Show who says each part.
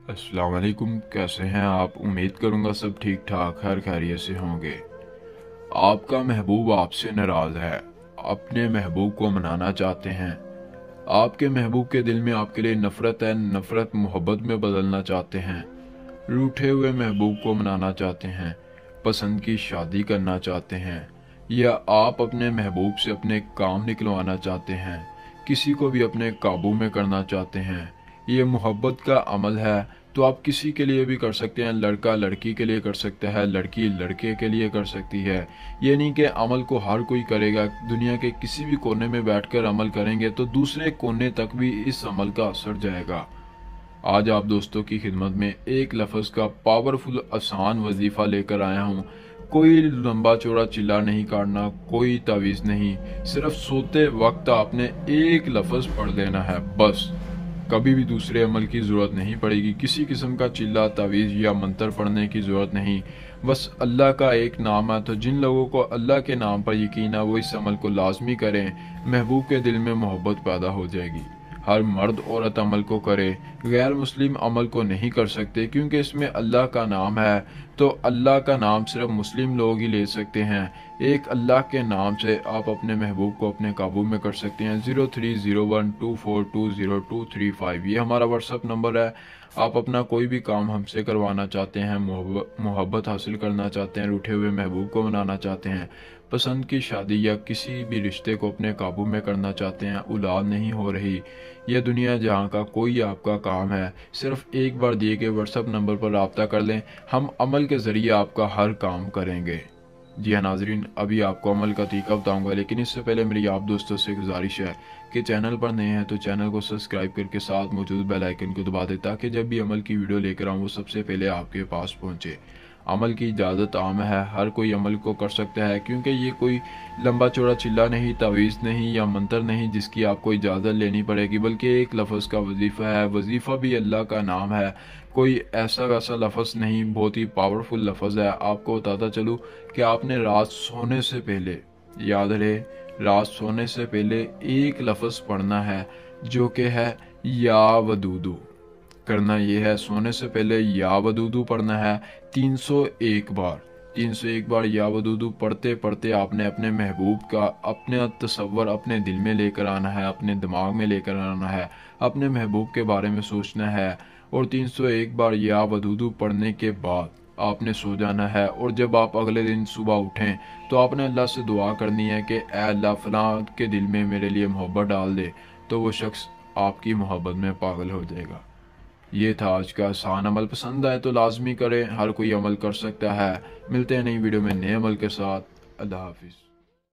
Speaker 1: अस्सलाम वालेकुम। कैसे हैं आप? उम्मीद करूंगा सब ठीक ठाक खैर खैरियत से होंगे। आपका महबूब आपसे नाराज है, अपने महबूब को मनाना चाहते हैं। आपके महबूब के दिल में आपके लिए नफरत है, नफरत मोहब्बत में बदलना चाहते हैं। रूठे हुए महबूब को मनाना चाहते हैं, पसंद की शादी करना चाहते हैं, या आप अपने महबूब से अपने काम निकलवाना चाहते हैं, किसी को भी अपने काबू में करना चाहते हैं। ये मोहब्बत का अमल है तो आप किसी के लिए भी कर सकते हैं। लड़का लड़की के लिए कर सकता है, लड़की लड़के के लिए कर सकती है। ये नहीं कि अमल को हर कोई करेगा। दुनिया के किसी भी कोने में बैठकर अमल करेंगे तो दूसरे कोने तक भी इस अमल का असर जाएगा। आज आप दोस्तों की खिदमत में एक लफ्ज़ का पावरफुल आसान वजीफा लेकर आया हूँ। कोई लंबा चौड़ा चिल्ला नहीं काटना, कोई तावीज़ नहीं, सिर्फ सोते वक्त आपने एक लफ्ज़ पढ़ लेना है बस। कभी भी दूसरे अमल की ज़रूरत नहीं पड़ेगी, किसी किस्म का चिल्ला तावीज़ या मंत्र पढ़ने की ज़रूरत नहीं। बस अल्लाह का एक नाम है, तो जिन लोगों को अल्लाह के नाम पर यकीन है वो इस अमल को लाजमी करें। महबूब के दिल में मोहब्बत पैदा हो जाएगी। हर मर्द औरत अमल को करे, गैर मुस्लिम अमल को नहीं कर सकते, क्योंकि इसमें अल्लाह का नाम है। तो अल्लाह का नाम सिर्फ मुस्लिम लोग ही ले सकते हैं। एक अल्लाह के नाम से आप अपने महबूब को अपने काबू में कर सकते हैं। 030124202235 ये हमारा व्हाट्सअप नंबर है। आप अपना कोई भी काम हमसे करवाना चाहते हैं, मोहब्बत हासिल करना चाहते हैं, रूठे हुए महबूब को मनाना चाहते हैं, पसंद की शादी या किसी भी रिश्ते को अपने काबू में करना चाहते हैं, औलाद नहीं हो रही, यह दुनिया जहाँ का कोई आपका काम है, सिर्फ एक बार दिए गए व्हाट्सएप नंबर पर रब्ता कर लें। हम अमल के ज़रिए आपका हर काम करेंगे। जी हाँ नाजरीन, अभी आपको अमल का तरीका बताऊंगा, लेकिन इससे पहले मेरी आप दोस्तों से गुजारिश है कि चैनल पर नए हैं तो चैनल को सब्सक्राइब करके साथ मौजूद बेल आइकन को दबा दें, ताकि जब भी अमल की वीडियो लेकर आऊँ वो सबसे पहले आपके पास पहुँचे। अमल की इजाज़त आम है, हर कोई अमल को कर सकता है, क्योंकि ये कोई लंबा चौड़ा चिल्ला नहीं, तावीज़ नहीं या मंत्र नहीं जिसकी आपको इजाज़त लेनी पड़ेगी, बल्कि एक लफ्ज़ का वजीफ़ा है। वजीफ़ा भी अल्लाह का नाम है, कोई ऐसा वैसा लफ्ज़ नहीं, बहुत ही पावरफुल लफ्ज़ है। आपको बताता चलूँ कि आपने रात सोने से पहले, याद रहे, रात सोने से पहले एक लफ्ज़ पढ़ना है, जो कि है या वदूदू। करना यह है, सोने से पहले या वदूदू पढ़ना है 301 बार। 301 बार या वदूदू पढ़ते पढ़ते आपने अपने महबूब का अपने तसव्वुर अपने दिल में लेकर आना है, अपने दिमाग में लेकर आना है, अपने महबूब के बारे में सोचना है। और 301 बार या वदूदू पढ़ने के बाद आपने सो जाना है। और जब आप अगले दिन सुबह उठें तो आपने अल्लाह से दुआ करनी है कि ऐ अल्लाह फलां के दिल में मेरे लिए मोहब्बत डाल दे, तो वो शख्स आपकी मोहब्बत में पागल हो जाएगा। ये था आज का आसान अमल। पसंद आए तो लाजमी करें, हर कोई अमल कर सकता है। मिलते हैं नई वीडियो में नए अमल के साथ। अल्लाह हाफिज़।